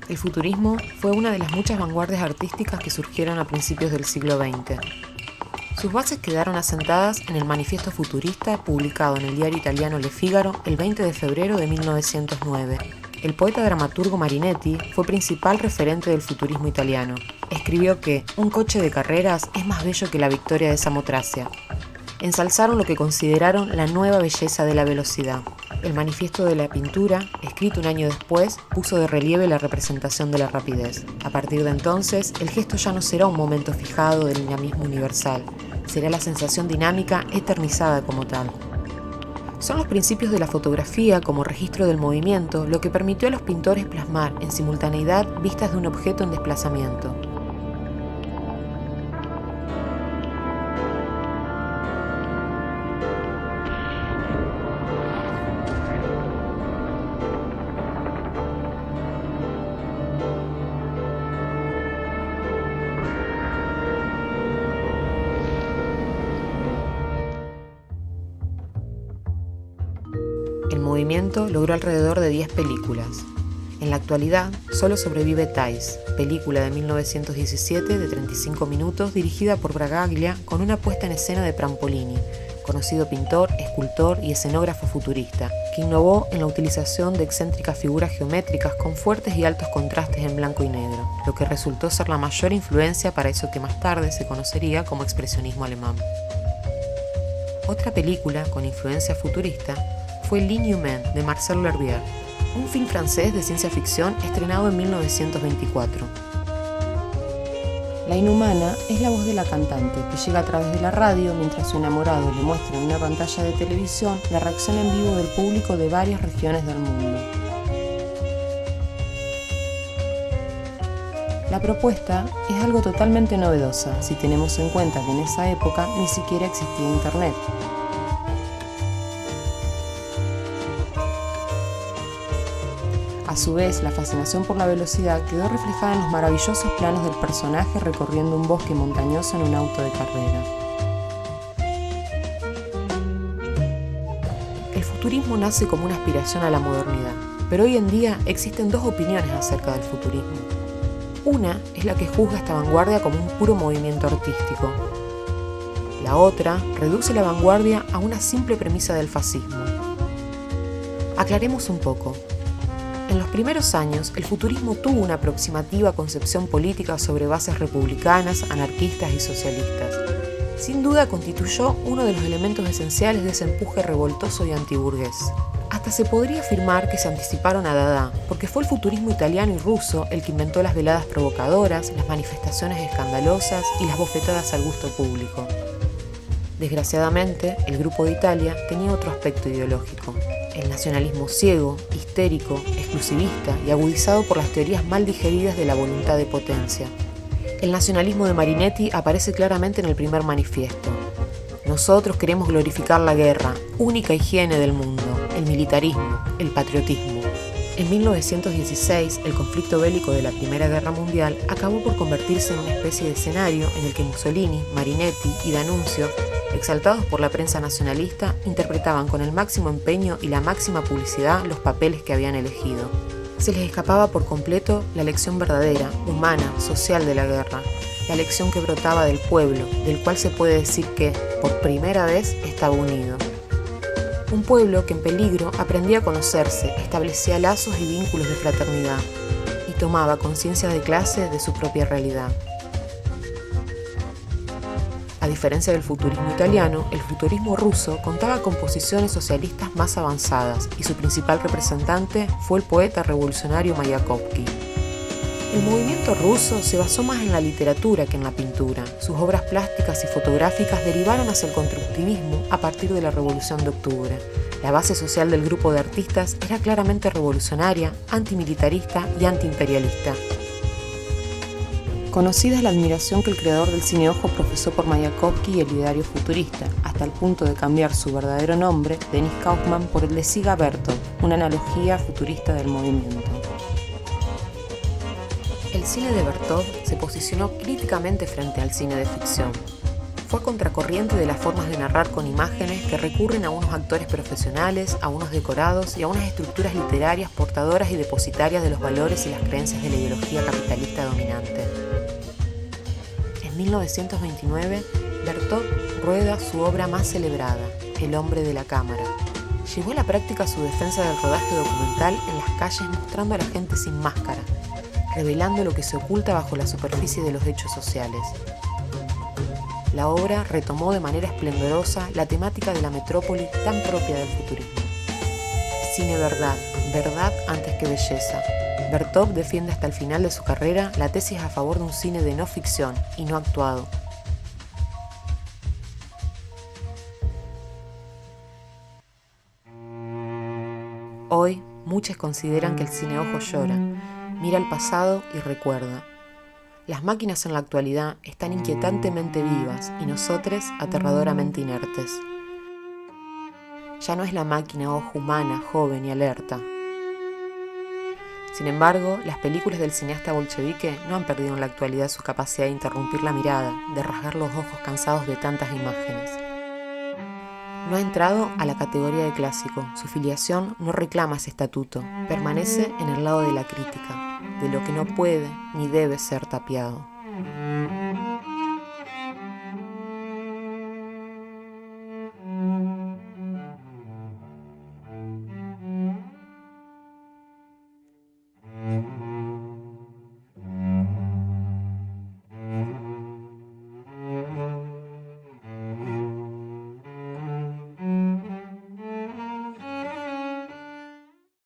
El futurismo fue una de las muchas vanguardias artísticas que surgieron a principios del siglo XX. Sus bases quedaron asentadas en el Manifiesto Futurista publicado en el diario italiano Le Figaro el 20 de febrero de 1909. El poeta dramaturgo Marinetti fue principal referente del futurismo italiano. Escribió que un coche de carreras es más bello que la victoria de Samotracia. Ensalzaron lo que consideraron la nueva belleza de la velocidad. El Manifiesto de la Pintura, escrito un año después, puso de relieve la representación de la rapidez. A partir de entonces, el gesto ya no será un momento fijado del dinamismo universal, será la sensación dinámica eternizada como tal. Son los principios de la fotografía como registro del movimiento lo que permitió a los pintores plasmar en simultaneidad vistas de un objeto en desplazamiento. El movimiento logró alrededor de 10 películas. En la actualidad, solo sobrevive Thais, película de 1917 de 35 minutos dirigida por Bragaglia con una puesta en escena de Prampolini, conocido pintor, escultor y escenógrafo futurista, que innovó en la utilización de excéntricas figuras geométricas con fuertes y altos contrastes en blanco y negro, lo que resultó ser la mayor influencia para eso que más tarde se conocería como expresionismo alemán. Otra película con influencia futurista fue L'Inhumain de Marcel L'Herbier, un film francés de ciencia ficción estrenado en 1924. La inhumana es la voz de la cantante que llega a través de la radio mientras su enamorado le muestra en una pantalla de televisión la reacción en vivo del público de varias regiones del mundo. La propuesta es algo totalmente novedosa si tenemos en cuenta que en esa época ni siquiera existía Internet. A su vez, la fascinación por la velocidad quedó reflejada en los maravillosos planos del personaje recorriendo un bosque montañoso en un auto de carrera. El futurismo nace como una aspiración a la modernidad, pero hoy en día existen dos opiniones acerca del futurismo. Una es la que juzga esta vanguardia como un puro movimiento artístico. La otra reduce la vanguardia a una simple premisa del fascismo. Aclaremos un poco. En los primeros años, el futurismo tuvo una aproximativa concepción política sobre bases republicanas, anarquistas y socialistas. Sin duda constituyó uno de los elementos esenciales de ese empuje revoltoso y antiburgués. Hasta se podría afirmar que se anticiparon a Dada, porque fue el futurismo italiano y ruso el que inventó las veladas provocadoras, las manifestaciones escandalosas y las bofetadas al gusto público. Desgraciadamente, el Grupo de Italia tenía otro aspecto ideológico. El nacionalismo ciego, histérico, exclusivista y agudizado por las teorías mal digeridas de la voluntad de potencia. El nacionalismo de Marinetti aparece claramente en el primer manifiesto. Nosotros queremos glorificar la guerra, única higiene del mundo, el militarismo, el patriotismo. En 1916, el conflicto bélico de la Primera Guerra Mundial acabó por convertirse en una especie de escenario en el que Mussolini, Marinetti y D'Annunzio, exaltados por la prensa nacionalista, interpretaban con el máximo empeño y la máxima publicidad los papeles que habían elegido. Se les escapaba por completo la lección verdadera, humana, social de la guerra, la lección que brotaba del pueblo, del cual se puede decir que, por primera vez, estaba unido. Un pueblo que en peligro aprendía a conocerse, establecía lazos y vínculos de fraternidad, y tomaba conciencia de clase de su propia realidad. A diferencia del futurismo italiano, el futurismo ruso contaba con posiciones socialistas más avanzadas y su principal representante fue el poeta revolucionario Mayakovsky. El movimiento ruso se basó más en la literatura que en la pintura. Sus obras plásticas y fotográficas derivaron hacia el constructivismo a partir de la Revolución de Octubre. La base social del grupo de artistas era claramente revolucionaria, antimilitarista y antiimperialista. Conocida es la admiración que el creador del cine ojo profesó por Mayakovsky y el ideario futurista, hasta el punto de cambiar su verdadero nombre, Denis Kaufman, por el de Siga Bertov, una analogía futurista del movimiento. El cine de Bertov se posicionó críticamente frente al cine de ficción. Fue a contracorriente de las formas de narrar con imágenes que recurren a unos actores profesionales, a unos decorados y a unas estructuras literarias portadoras y depositarias de los valores y las creencias de la ideología capitalista dominante. En 1929, Bertot rueda su obra más celebrada, El hombre de la cámara. Llevó a la práctica su defensa del rodaje documental en las calles mostrando a la gente sin máscara, revelando lo que se oculta bajo la superficie de los hechos sociales. La obra retomó de manera esplendorosa la temática de la metrópoli tan propia del futurismo. Cine verdad, verdad antes que belleza. Bertot defiende hasta el final de su carrera la tesis a favor de un cine de no ficción y no actuado. Hoy, muchos consideran que el cineojo llora, mira al pasado y recuerda. Las máquinas en la actualidad están inquietantemente vivas y nosotros aterradoramente inertes. Ya no es la máquina ojo humana, joven y alerta. Sin embargo, las películas del cineasta bolchevique no han perdido en la actualidad su capacidad de interrumpir la mirada, de rasgar los ojos cansados de tantas imágenes. No ha entrado a la categoría de clásico, su filiación no reclama ese estatuto, permanece en el lado de la crítica, de lo que no puede ni debe ser tapiado.